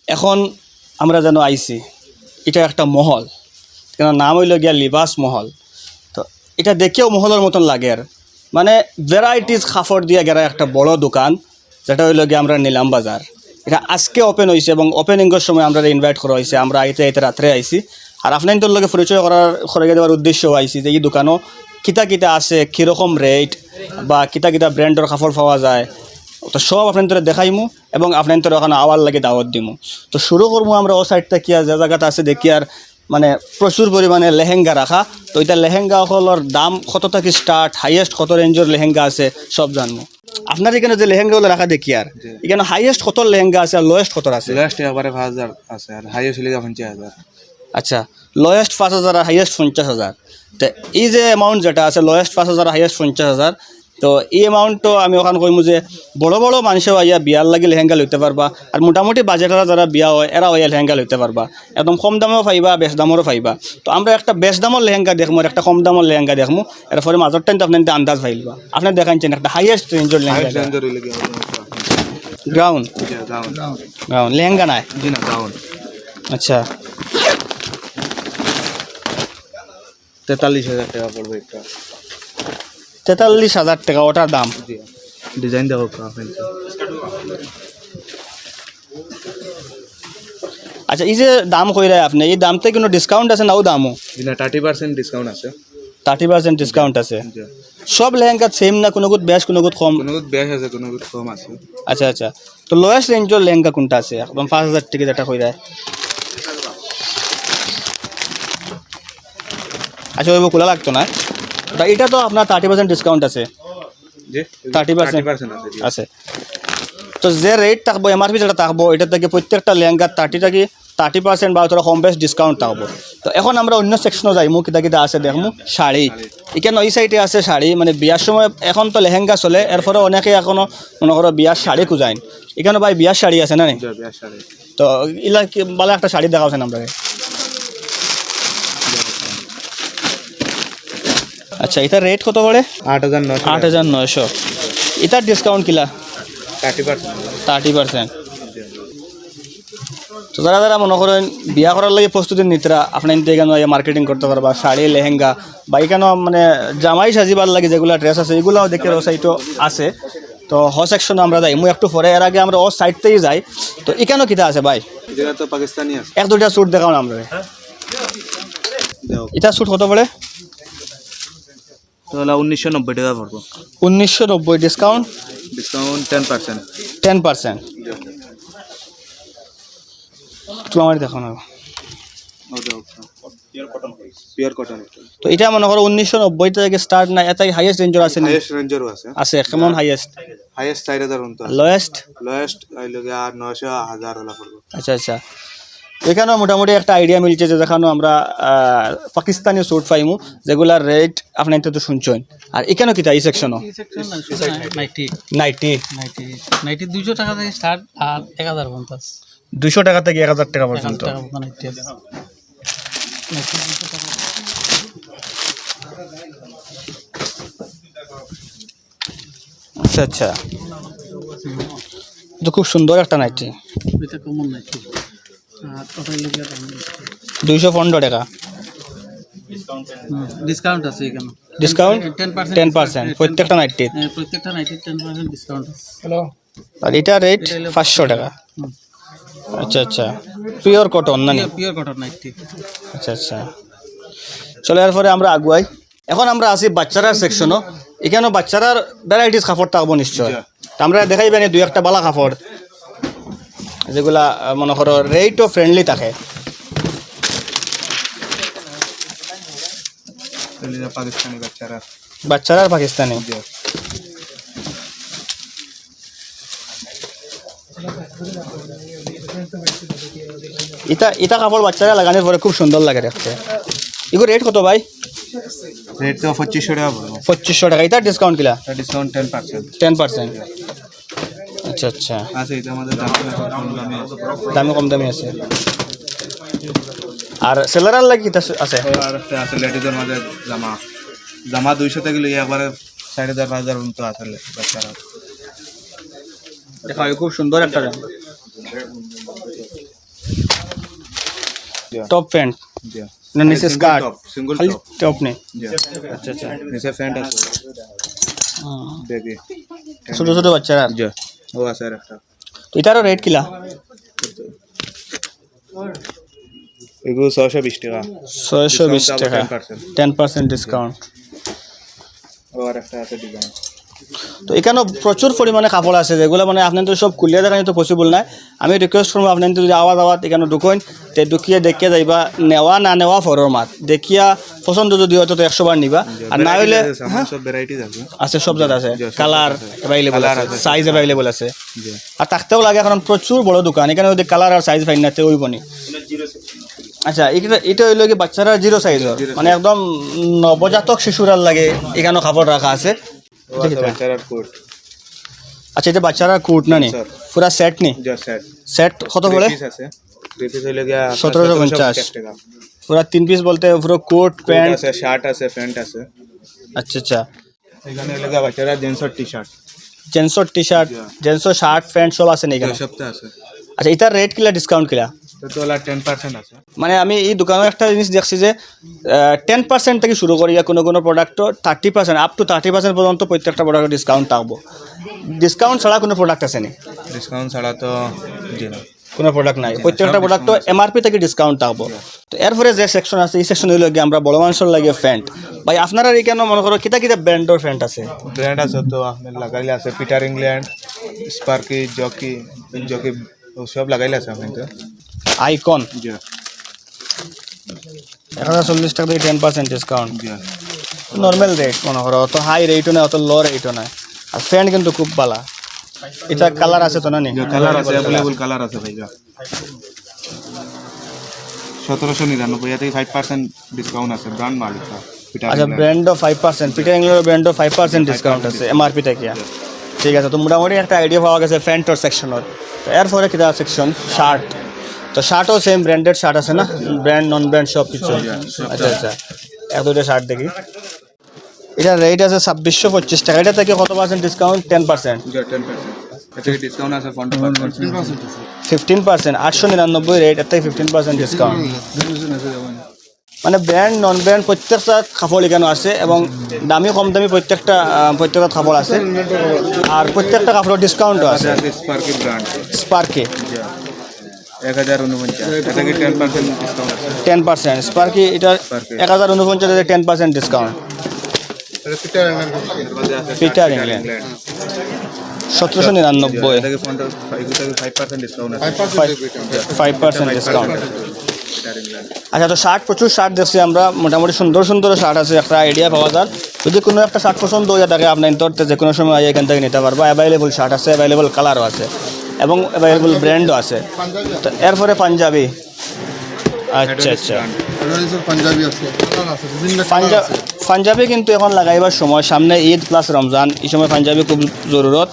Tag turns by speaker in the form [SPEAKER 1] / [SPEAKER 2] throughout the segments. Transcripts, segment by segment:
[SPEAKER 1] এখন আমরা যেন আইছি, এটা একটা মহল, কেন নাম হইল গিয়া লিবাস মহল। তো এটা দেখেও মহলের মতন লাগে আর মানে ভ্যারাইটিস কাপড় দিয়ে গেরা একটা বড় দোকান, যেটা হইল গিয়ে আমরা নিলাম বাজার। এটা আজকে ওপেন হয়েছে এবং ওপেনিংয়ের সময় আমরা ইনভাইট করা হয়েছে। আমরা আইতে রাত্রে আইছি আর আপনাদের লগে পরিচয় করে দেওয়ার উদ্দেশ্যও আইছি যে এই দোকানও কিতা কিতা আছে, কীরকম রেট বা কিতা কিতা ব্র্যান্ডের কাপড় পাওয়া যায়, তো সব আপনাদের দেখাইমু এবং আপনাদের ওখানে আওয়ার লাগে দাওয়াত দিমু। তো শুরু করবো আমরা ও সাইডটা কি যে জায়গাটা আছে দেখি আর মানে প্রচুর পরিমাণে লেহেঙ্গা রাখা। তো এটা লেহেঙ্গা হলোর দাম কত থেকে স্টার্ট, হাইয়েস্ট কত রেঞ্জের লেহেঙ্গা আছে সব জানবো। আপনার এখানে যে লেহেঙ্গাগুলো রাখা দেখি আর এখানে হাইয়েস্ট কত লেহেঙ্গা আছে আর লোয়েস্ট কত আছে?
[SPEAKER 2] লোয়েস্ট এবারে 5000 আছে আর হাইয়েস্ট হলে 50000।
[SPEAKER 1] আচ্ছা, লোয়েস্ট 5000 আর হাইয়েস্ট 50000। তো এই যে অ্যামাউন্ট যেটা আছে লোয়েস্ট 5000 আর হাইয়েস্ট 50000, তো এই অ্যামাউন্টও আমি ওখানে কইমু যে বড় বড় মানুষও আইয়া বিয়ার লাগে লেহেঙ্গা লইতে পারবা আর মোটামুটি বাজেটরা যারা বিয়া হয় এরা ওই লেহেঙ্গা লইতে পারবা, একদম কম দামেও পাইবা বেশ দামেরও পাইবা। তো আমরা একটা বেশ দামের লেহেঙ্গা দেখবো আর একটা কম দামের লেহেঙ্গা দেখবো, এরপরে মাঝের টাইম তো আপনার আন্দাজ পাইবা। আপনি দেখাচ্ছেন একটা হাইয়েস্ট রেঞ্জের লেহেঙ্গা, গ্রাউন্ড গ্রাউন্ড লেহেঙ্গা নাই?
[SPEAKER 2] জি না, গাউন।
[SPEAKER 1] আচ্ছা,
[SPEAKER 2] 43000 টাকা পড়বে একটা।
[SPEAKER 1] 43000 টাকা ওটার দাম?
[SPEAKER 2] ডিজাইন দেখো আপনি।
[SPEAKER 1] আচ্ছা, এই যে দাম কইরা আপনি, এই দামতে কোনো ডিসকাউন্ট আছে না? ও দামও
[SPEAKER 2] না, 30% ডিসকাউন্ট আছে।
[SPEAKER 1] 30% ডিসকাউন্ট আছে? সব লেহেঙ্গা সেম না? কোনো গুত বেশ, কোনো গুত কম?
[SPEAKER 2] কোনো গুত বেশ আছে, কোনো গুত কম আছে।
[SPEAKER 1] আচ্ছা আচ্ছা, তো লোয়েস্ট রেঞ্জের লেহেঙ্গা কোনটা আছে একদম 5000 টাকা যেটা কইরা? আচ্ছা, ওইব খোলা লাগতো না। এটা তো আপনার 30% ডিসকাউন্ট আছে?
[SPEAKER 2] জি,
[SPEAKER 1] 30%
[SPEAKER 2] আছে।
[SPEAKER 1] আছে। তো যে রেট থাকবো এমআরপি যেটা থাকবো এটা থেকে প্রত্যেকটা লেহেঙ্গা 30% বা তোরা কম বেশ ডিসকাউন্ট থাকবো। তো এখন আমরা অন্য সেকশনে যাইমু, কিতা কিতা আছে দেখমু। শাড়ি এখানে ওই সাইডে আছে শাড়ি, মানে বিয়ার সময় এখন তো লেহেঙ্গা চলে, এরপরে অনেকে এখনও মনে করো বিয়ার শাড়ি খুঁজাইন। এখানে ভাই বিয়ার শাড়ি আছে না? তো ইলা ভালো একটা শাড়ি দেখাচ্ছেন আমরা। আচ্ছা, এটার রেট কত পড়ে? 8900। এটার ডিসকাউন্ট কিলা? 30%। তো যারা যারা মনে করেন বিয়া করার লাগে প্রস্তুতি নিতরা, আপনার এখানে মার্কেটিং করতে পারবা শাড়ি লেহেঙ্গা বা এখানেও মানে জামাই সাজিবার লাগে যেগুলো ড্রেস আছে এগুলোও দেখে ও সাইটও আছে। তো হ সেকশনে আমরা যাই, একটু পরে, এর আগে আমরা ও সাইডতেই যাই। তো এখানেও কিতা আছে ভাই?
[SPEAKER 2] তো পাকিস্তানি আছে।
[SPEAKER 1] এক দুইটা স্যুট দেখাও না আমরা। এটা স্যুট কত পড়ে?
[SPEAKER 2] 1990 টাকা পড়বো।
[SPEAKER 1] 1990। ডিসকাউন্ট?
[SPEAKER 2] 10%।
[SPEAKER 1] 10%। তো আমার দেখো না,
[SPEAKER 2] পিওর কটন।
[SPEAKER 1] তো এটা মনে করো 1990 থেকে স্টার্ট না? এটাই হাইয়েস্ট রেঞ্জের আছে?
[SPEAKER 2] হাইয়েস্ট রেঞ্জেরও আছে।
[SPEAKER 1] আছে কেমন হাইয়েস্ট?
[SPEAKER 2] হাইয়েস্ট 4000 পর্যন্ত।
[SPEAKER 1] লোয়েস্ট?
[SPEAKER 2] লোয়েস্ট আইলোগে আর 900 1000 হলা পড়বো।
[SPEAKER 1] আচ্ছা আচ্ছা, এখানেও মোটামুটি একটা আইডিয়া মিলছে যে যেখানেও আমরা পাকিস্তানি স্যুট পাইমু যেগুলার রেট আপনি তো শুনছেন। আর এখানেও কিতা এই সেকশনও? নাইটি
[SPEAKER 3] 200 টাকা থেকে স্টার্ট আর 1050।
[SPEAKER 1] 200 টাকা থেকে 1000 টাকা পর্যন্ত। আচ্ছা আচ্ছা, তো খুব সুন্দর একটা নাইটি। 215 টাকা
[SPEAKER 3] ডিসকাউন্ট আছে এখানে।
[SPEAKER 1] ডিসকাউন্ট 10%। প্রত্যেকটা নাইটি?
[SPEAKER 3] প্রত্যেকটা নাইটির 10% ডিসকাউন্ট আছে।
[SPEAKER 1] আর এটা রেট 500 টাকা? আচ্ছা আচ্ছা, পিওর কটন না?
[SPEAKER 3] Pure cotton nighty.
[SPEAKER 1] আচ্ছা আচ্ছা, চলে এরপরে আমরা আগুয়াই। এখন আমরা আছি বাচ্চারার সেকশনও। এখানেও বাচ্চারার ভ্যারাইটিস কাপড় থাকবো নিশ্চয়। আমরা দেখাইবেন দুই একটা বালা কাপড় যেগুলা মনে করো রেটও ফ্রেন্ডলি থাকে।
[SPEAKER 2] পাকিস্তানি
[SPEAKER 1] বাচ্চারার পাকিস্তানি। এটা কাপড় বাচ্চারা লাগানোর পরে খুব সুন্দর লাগে দেখতে। এগুলো রেট কত ভাই?
[SPEAKER 2] রেট তো 2500 টাকা পড়বো।
[SPEAKER 1] 2500 টাকা। এটা ডিসকাউন্ট কিলা?
[SPEAKER 2] ডিসকাউন্ট 10%।
[SPEAKER 1] 10%। আচ্ছা আচ্ছা,
[SPEAKER 2] আছে এটা আমাদের
[SPEAKER 1] দামে কম দামি আছে। আর সেলারার লাগে কিতা আছে?
[SPEAKER 2] আর একটা আছে লেডিজের মধ্যে জামা 200 থেকে লইয়া একবারে 4000 5000 পর্যন্ত আছে বাচ্চারা।
[SPEAKER 1] দেখা খুব সুন্দর একটা জামা।
[SPEAKER 2] জি
[SPEAKER 1] টপ প্যান্ট
[SPEAKER 2] জি
[SPEAKER 1] না নিচে স্কার্ট
[SPEAKER 2] সিঙ্গল
[SPEAKER 1] খালি
[SPEAKER 2] টপ
[SPEAKER 1] টপ নেই
[SPEAKER 2] জি
[SPEAKER 1] আচ্ছা আচ্ছা
[SPEAKER 2] নিচে প্যান্ট আছে দেখি
[SPEAKER 1] ছোটো ছোটো বাচ্চারা
[SPEAKER 2] জি ও আছে আর একটা
[SPEAKER 1] তো এটারও রেট কিলা
[SPEAKER 2] এগুলো 620 টাকা
[SPEAKER 1] 620 টাকা 10% ডিসকাউন্ট
[SPEAKER 2] ও আর একটা আছে ডিজাইন
[SPEAKER 1] তো এখানেও প্রচুর পরিমাণে কাপড় আছে যেগুলো মানে আপনার তো সব খুলিয়ে দেখানি তো পসিবল নাই আমি রিকোয়েস্ট করবো আপনার যদি আওয়াজ এখানে ঢুকোন তে ঢুকিয়ে দেখিয়ে যাইবা নেওয়া না নেওয়া ফরর মাত দেখিয়া পছন্দ যদি হয়তো তো 100 বার নিবা আর না হইলে
[SPEAKER 2] সব ভ্যারাইটিস আছে
[SPEAKER 1] আছে সব জাত আছে কালার অ্যাভেলেবল আছে সাইজ অ্যাভেলেবল আছে
[SPEAKER 2] জি
[SPEAKER 1] আর থাকতেও লাগে কারণ প্রচুর বড় দোকান এখানে যদি কালার আর সাইজ ফাইন নাতে ওইব নি আচ্ছা এটা হইল কি বাচ্চারা 0 সাইজের মানে একদম নবজাতক শিশুরার লাগে এখানেও কাপড় রাখা আছে
[SPEAKER 2] ও আছে বাচ্চার কোট
[SPEAKER 1] আচ্ছা এটা বাচ্চারা কোট না নি পুরা সেট নি
[SPEAKER 2] জি সেট
[SPEAKER 1] সেট কত বলে
[SPEAKER 2] পিস আছে 3 পিস হইলে গিয়া
[SPEAKER 1] 1750
[SPEAKER 2] টাকা
[SPEAKER 1] পুরা 3 পিস বলতে পুরো কোট প্যান্ট
[SPEAKER 2] আছে শার্ট আছে প্যান্ট আছে
[SPEAKER 1] আচ্ছা আচ্ছা
[SPEAKER 2] এখানে হইলে গিয়া বাচ্চারা জিন্স আর টি-শার্ট
[SPEAKER 1] জেন্সর টি শার্ট জেন্সর শার্ট প্যান্ট সব আছে না এখানে
[SPEAKER 2] সবটা আছে
[SPEAKER 1] আচ্ছা এটার রেট কিলা ডিসকাউন্ট কিলা
[SPEAKER 2] তো ওলা 10% আছে
[SPEAKER 1] মানে আমি এই দোকানের একটা জিনিস দেখছি যে 10% থেকে শুরু করি কোনো কোনো প্রোডাক্টও 30% আপ টু 30% পর্যন্ত প্রত্যেকটা প্রোডাক্টে ডিসকাউন্ট থাকবো ডিসকাউন্ট ছাড়া কোনো প্রোডাক্ট আছে নি
[SPEAKER 2] ডিসকাউন্ট ছাড়া তো জি না
[SPEAKER 1] কোনো প্রোডাক্ট নাই প্রত্যেকটা প্রোডাক্টও এমআরপি থেকে ডিসকাউন্ট থাকবো তো এরপরে যে সেকশন আছে এই সেকশন হইল গিয়ে আমরা বড় মানুষের লাগে প্যান্ট ভাই আপনারা এখানে মনে করো কিতা কিতা ব্র্যান্ডের প্যান্ট আছে
[SPEAKER 2] ব্র্যান্ড আছে তো আপনার লাগাইলে আছে পিটার ইংল্যান্ড স্পার্কি জকি ও সব লাগাইলে আছে আপনি তো
[SPEAKER 1] আইকন
[SPEAKER 2] জি
[SPEAKER 1] 1040 টাকা দিয়ে 10% ডিসকাউন্ট
[SPEAKER 2] জি
[SPEAKER 1] নর্মাল রেট মনে করো অত হাই রেটও না অত লো রেটও না আর প্যান্ট কিন্তু খুব ভালো এটা কালার আছে তো না নি
[SPEAKER 2] কালার আছে अवेलेबल কালার আছে ভাইয়া 1799 এর থেকে 5% ডিসকাউন্ট আছে ব্র্যান্ড মালিক পিটার
[SPEAKER 1] আচ্ছা brand 5% Peter England brand 5% discount আছে এমআরপি থেকে ঠিক আছে তো মোটামুটি একটা আইডিয়া পাওয়া গেছে প্যান্টর সেকশনের তো এরপরে কিটা সেকশন শার্ট তো শার্টও সেম ব্র্যান্ডেড শার্ট আছে না ব্র্যান্ড নন ব্র্যান্ড সব কিছু আচ্ছা আচ্ছা এক দুটো শার্ট দেখি এটা রেট আছে 2625 টাকা এটা থেকে কত পার্সেন্ট ডিসকাউন্ট 10%
[SPEAKER 2] 10% এতে ডিসকাউন্ট আছে
[SPEAKER 1] 15% 899 রেট এর থেকে 15% ডিসকাউন্ট মানে ব্র্যান্ড নন ব্র্যান্ড প্রত্যেকটা কাপড় এখানে আছে এবং দামি কম দামি প্রত্যেকটা কাপড় আছে আর প্রত্যেকটা কাপড়ের ডিসকাউন্টও আছে
[SPEAKER 2] স্পার্কি ব্র্যান্ড
[SPEAKER 1] স্পার্কি
[SPEAKER 2] 1049 এতে থেকে 10% ডিসকাউন্ট আছে
[SPEAKER 1] 10% স্পার্কি এটা 1049 এর 10% ডিসকাউন্ট পিটার ইংল্যান্ড 1799
[SPEAKER 2] এতে ফন্ট 5% ডিসকাউন্ট আছে
[SPEAKER 1] 5% ডিসকাউন্ট আচ্ছা তো শার্ট প্রচুর শার্ট দেখছি আমরা মোটামুটি সুন্দর সুন্দর শার্ট আছে একটা আইডিয়া পাওয়া যায় যদি কোনো একটা শার্ট পছন্দ হয়ে থাকে আপনার ইন্টারতে যে কোনো সময় এখান থেকে নিতে পারবো অ্যাভেলেবল শার্ট আছে অ্যাভেলেবল কালারও আছে এবং অ্যাভেলেবল ব্র্যান্ডও আছে তো এরপরে পাঞ্জাবি আচ্ছা আচ্ছা পাঞ্জাবি কিন্তু এখন লাগাইবার সময় সামনে ঈদ প্লাস রমজান এই সময় পাঞ্জাবি খুব জরুরত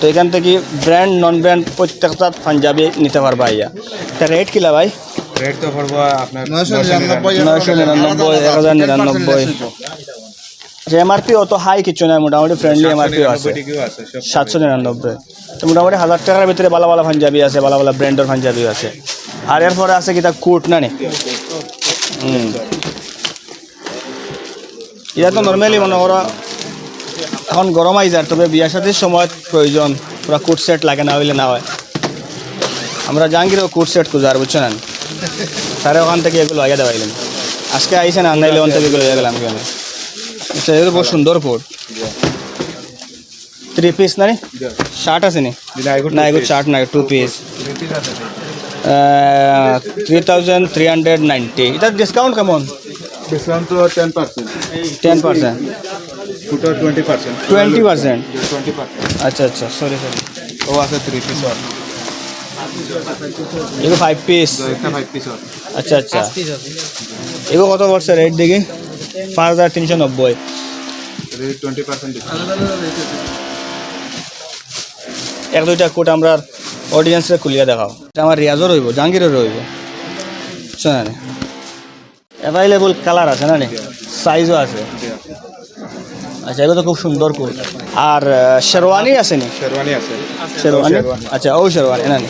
[SPEAKER 1] তো এখান থেকে ব্র্যান্ড নন ব্র্যান্ড প্রত্যেকটা পাঞ্জাবি নিতে পারবা ইয়া তা রেট কিলা ভাই
[SPEAKER 2] রেট তো পড়বো আপনার
[SPEAKER 1] 999 1099 আচ্ছা এমআরপি অত হাই কিছু নয় মোটামুটি ফ্রেন্ডলি এমআরপিও আছে 799 তো মোটামুটি 1000 টাকার ভিতরে ভালো ভালো পাঞ্জাবি আছে ভালো ভালো ব্র্যান্ডের পাঞ্জাবিও আছে আর এরপরে আছে কিতা কোট না নি এটা তো নর্মালি মনে করো এখন গরম আই যায় তবে বিয়া শাদির সময় প্রয়োজন পুরো কোট সেট লাগে না হইলে না হয় আমরা জাহাঙ্গীরও কোট সেট খুঁজার বুঝছেন স্যারে ওখান থেকে এগুলো আগে দেওয়াইলেন আজকে আইসেন আর নাইলে ওখান থেকে এগুলো হয়ে গেলাম কেন আচ্ছা এগুলো বহু সুন্দর কোট 3 পিস না নি শার্ট আছে নি না এগুলো শার্ট না 2 পিস 3390 এটা ডিসকাউন্ট কেমন
[SPEAKER 2] ডিসকাউন্ট তো
[SPEAKER 1] 10%
[SPEAKER 2] ফুটো 20%
[SPEAKER 1] 20%
[SPEAKER 2] 20%
[SPEAKER 1] আচ্ছা আচ্ছা সরি
[SPEAKER 2] ও আছে 3 পিস আর
[SPEAKER 1] এগুলো 5 পিস
[SPEAKER 2] একটা 5 পিস আর
[SPEAKER 1] আচ্ছা আচ্ছা এগুলো কত পড়ছে রেট দেখি 5390
[SPEAKER 2] রেট 20% ডিসকাউন্ট
[SPEAKER 1] এক দুইটা কোট আমরা অডিয়েন্সরে খুলিয়ে দেখাও এটা আমার রিয়াজও রইব জাহাঙ্গীরও রইব শোনা অ্যাভেলেবল কালার আছে না নি সাইজও আছে আচ্ছা এগুলো তো খুব সুন্দর কোট আর শেরওয়ানি আছে নি
[SPEAKER 2] শেরওয়ানি আছে
[SPEAKER 1] শেরওয়ানি আচ্ছা ও শেরওয়ানি না নি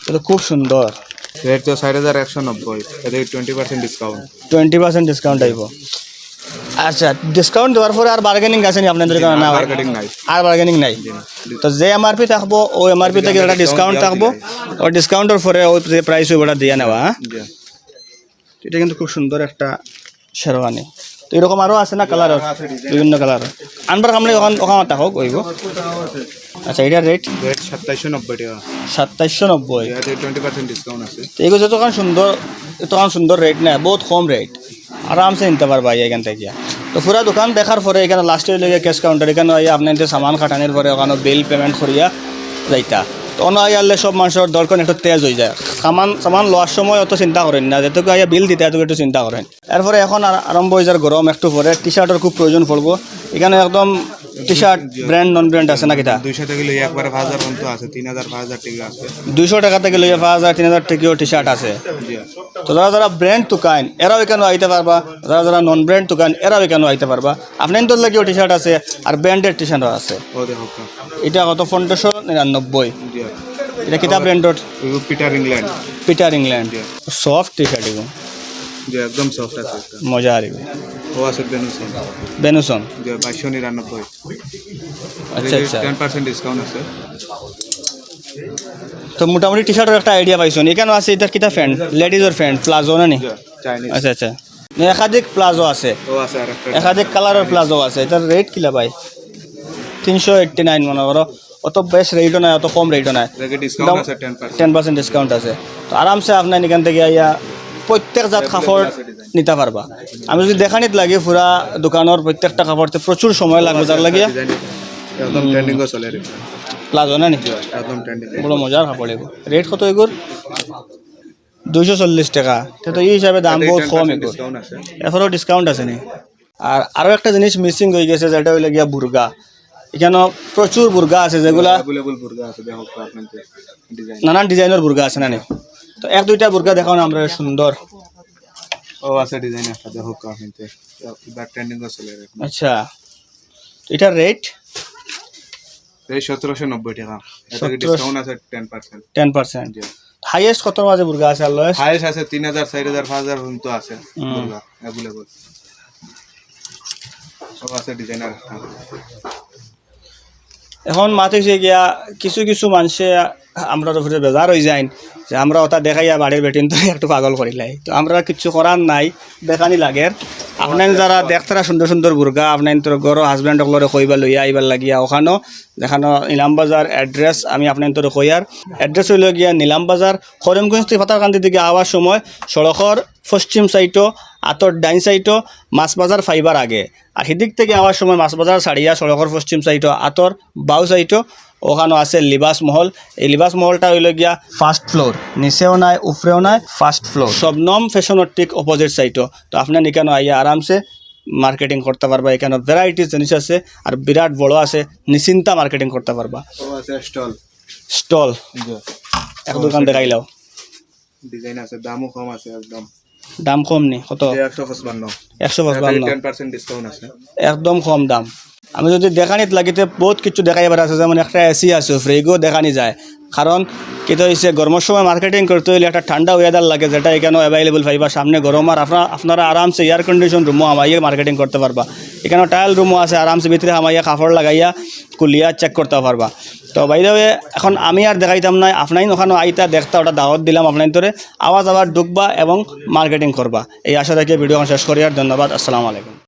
[SPEAKER 1] তো এটা খুব সুন্দর।
[SPEAKER 2] রেট তো 4190, এতে 20% ডিসকাউন্ট।
[SPEAKER 1] 20% ডিসকাউন্ট আইব। আচ্ছা, ডিসকাউন্ট দেওয়ার পরে আর বার্গেনিং আছে নি আপনাদের এখানে? না,
[SPEAKER 2] মার্কেটিং নাই।
[SPEAKER 1] আর বার্গেনিং নাই। তো যে এমআরপি থাকবো ওই এমআরপি থেকে একটা ডিসকাউন্ট থাকবো, ওই ডিসকাউন্টের পরে ওই যে প্রাইস ওইটা দিয়ে নেওয়া। হ্যাঁ,
[SPEAKER 2] জি।
[SPEAKER 1] এটা কিন্তু খুব সুন্দর একটা শেরওয়ানি। তো এরকম আরও আছে না কালার, বিভিন্ন কালার আনবার সামনে ওখানে থাকক ওইব। আচ্ছা, এটার রেট
[SPEAKER 2] রেট 2790 টাকা।
[SPEAKER 1] 2790।
[SPEAKER 2] এতে 20% ডিসকাউন্ট আছে।
[SPEAKER 1] তো এগুলো তখন সুন্দর রেট না, বহুত কম রেট, আরামসে নিতে পারবা এখান থেকে। তো পুরা দোকান দেখার পরে এখানে লাস্টে লেগে ক্যাশ কাউন্টার, এখানে আপনার সামান খাটানোর পরে ওখানে বিল পেমেন্ট করিয়া যাইতা। তো অন্য আইলে সব মানুষের দরকার একটু তেজ হয়ে যায়, সামান লওয়ার সময় অত চিন্তা করেন না, যেহেতু আইয়া বিল দিতে এত একটু চিন্তা করেন। এরপরে এখন আরম্ভ হয়ে যার গরম, একটু পরে টি শার্টের খুব প্রয়োজন পড়বো। এখানে একদম টি শার্ট ব্র্যান্ড নন ব্র্যান্ড আছে না কিটা?
[SPEAKER 2] 200 থেকে লই একবারে 5000 পর্যন্ত আছে, 3000 5000 টাকা আছে।
[SPEAKER 1] 200 টাকা থেকে লইয়া 5000 3000 টাকাও টি শার্ট আছে।
[SPEAKER 2] জি।
[SPEAKER 1] তো যারা ব্র্যান্ড দোকান এরাও এখানে আইতে পারবা, যারা নন ব্র্যান্ড দোকান এরাও এখানে আইতে পারবা। আপনার তো লাগেও টি শার্ট আছে আর ব্র্যান্ডেড টি শার্টও আছে।
[SPEAKER 2] ও দেখো।
[SPEAKER 1] এটা কত? 1599।
[SPEAKER 2] জি।
[SPEAKER 1] এটা কিতা ব্র্যান্ডের?
[SPEAKER 2] Peter England.
[SPEAKER 1] Peter England. Soft T shirt এগুলো,
[SPEAKER 2] জি একদম সফট আছে।
[SPEAKER 1] মজা আসবে।
[SPEAKER 2] ও আছে বেনুসন।
[SPEAKER 1] বেনুসন।
[SPEAKER 2] জি 2299।
[SPEAKER 1] আচ্ছা আচ্ছা।
[SPEAKER 2] 10% ডিসকাউন্ট আছে।
[SPEAKER 1] তো মোটামুটি টি শার্টের একটা আইডিয়া পাইছো। এখানে আছে এটা কিতা প্যান্ট, লেডিজের প্যান্ট, প্লাজো না নি?
[SPEAKER 2] চাইনিজ।
[SPEAKER 1] আচ্ছা আচ্ছা, একাধিক প্লাজো আছে,
[SPEAKER 2] ও আছে আরেকটা।
[SPEAKER 1] একাধিক কালারের প্লাজো আছে। এটার রেট কিলা ভাই? 389 মনে করো। অত বেশ রেটও নাই, অত কম রেটও নাই,
[SPEAKER 2] দেখে ডিসকাউন্ট আছে 10%।
[SPEAKER 1] 10% ডিসকাউন্ট আছে। তো আরামসে আপনার এখান থেকে আইয়া প্রত্যেক জাত কাপড় নিতে পারবা। আমি যদি দেখানিত লাগে পুরা দোকানের প্রত্যেকটা কাপড়তে প্রচুর সময় লাগবে, যার লাগিয়া
[SPEAKER 2] একদম ট্রেন্ডিং চলে রে।
[SPEAKER 1] প্লাজো না নি?
[SPEAKER 2] একদম ট্রেন্ডিং।
[SPEAKER 1] বড় মজার কাপড় এগুলো। রেট কত এগুর? 240 টাকা। তো এই হিসাবে দাম বহুত কম এগুলো।
[SPEAKER 2] ডিসকাউন্ট আছে।
[SPEAKER 1] এরপরেও ডিসকাউন্ট আছে নি। আর আরও একটা জিনিস মিসিং হয়ে গেছে, যেটা হইলে গিয়া বুর্গা। এখানে প্রচুর বুর্গা আছে যেগুলা
[SPEAKER 2] अवेलेबल বুরগা আছে, দেখো আপনাদের ডিজাইন।
[SPEAKER 1] নানান ডিজাইনের বুর্গা আছে না নি? তো এক দুইটা বুর্গা দেখাও না আমরা, সুন্দর।
[SPEAKER 2] ও আছে ডিজাইন একটা, দেখো আপনাদের এটা ট্রেন্ডিং চলে রে।
[SPEAKER 1] আচ্ছা, এটার রেট
[SPEAKER 2] এই 1790 টাকা। এটা ডিসকাউন্ট আছে 10%।
[SPEAKER 1] 10%।
[SPEAKER 2] জি।
[SPEAKER 1] হাইয়েস্ট কত মাঝে বুর্গা আছে? আর লয়েস্ট
[SPEAKER 2] হাইয়েস্ট আছে 3000 4000 5000 পর্যন্ত আছে বুরগা अवेलेबल। সব আছে ডিজাইনার।
[SPEAKER 1] এখন মাতিছে গিয়া কিছু কিছু মানুষে আমরা উপরে বেজার হয়ে যায় যে আমরা ওটা দেখাইয়া বাড়ির বেটিন তো একটু পাগল করিলাই। তো আমরা কিছু করার নাই, দেখানি লাগে। আপনার যারা দেখতারা সুন্দর সুন্দর বুর্গা, আপনার তোর গরো হাজব্যান্ড সকলরে কইবা লইয়া আইবার লাগিয়া ওখানো দেখানো নিলাম বাজার অ্যাড্রেস আমি আপনার তোর কইয়ার অ্যাড্রেস হইল গিয়া নিলাম বাজার করিমগঞ্জ থেকে পাতারকান্দি দিকে আওয়ার সময় সড়কর পশ্চিম সাইডও আতর ডাইন সাইডও মাছ বাজার ফাইবার আগে, আর সেদিক থেকে আওয়ার সময় মাছ বাজার ছাড়িয়া সড়কর পশ্চিম সাইডও আতর বাউ সাইডও ওখানে আছে লিবাস মহল। এই লিবাস মহলটা হইল গিয়া ফার্স্ট ফ্লোর, নিচেও নাই উপরেও নাই, ফার্স্ট ফ্লোর, শবনম ফ্যাশনের ঠিক অপোজিট সাইডও। তো আপনার এখানে আইয়া আরামসে মার্কেটিং করতে পারবা। এখানে ভ্যারাইটিস জিনিস আছে আর বিরাট বড় আছে, নিশ্চিন্তা মার্কেটিং করতে পারবা।
[SPEAKER 2] ও আছে
[SPEAKER 1] স্টল
[SPEAKER 2] জি।
[SPEAKER 1] এক দোকান দেখাইলাও,
[SPEAKER 2] ডিজাইন আছে, দামও কম আছে একদম।
[SPEAKER 1] দাম কম নি? কত?
[SPEAKER 2] 155।
[SPEAKER 1] 155।
[SPEAKER 2] 10% ডিসকাউন্ট আছে।
[SPEAKER 1] একদম কম দাম। আমি যদি দেখানিত লাগিতে বহুত কিছু দেখাইবার আছে, যেমন একটা এসি আছে ফ্রিগও দেখানি যায়। কারণ কিন্তু হয়েছে গরমের সময় মার্কেটিং করতে হইলে একটা ঠান্ডা ওয়েদার লাগে, যেটা এখানে অ্যাভেলেবল পাইবা। সামনে গরম আর আপনারা আরামসে এয়ার কন্ডিশন রুমও আমাইয়া মার্কেটিং করতে পারবা। এখানে টাইল রুমও আছে, আরামসে ভিতরে আমাইয়া কাপড় লাগাইয়া কুলিয়া চেক করতে পারবা। তো বাইরে এখন আমি আর দেখাইতাম না, আপনাই ওখানে আইতা দেখতা, ওটা দাওয়াত দিলাম আপনার তোরে আওয়াজ আবার ঢুকবা এবং মার্কেটিং করবা। এই আশা রেখে ভিডিও শেষ করি আর ধন্যবাদ। আসসালামু আলাইকুম।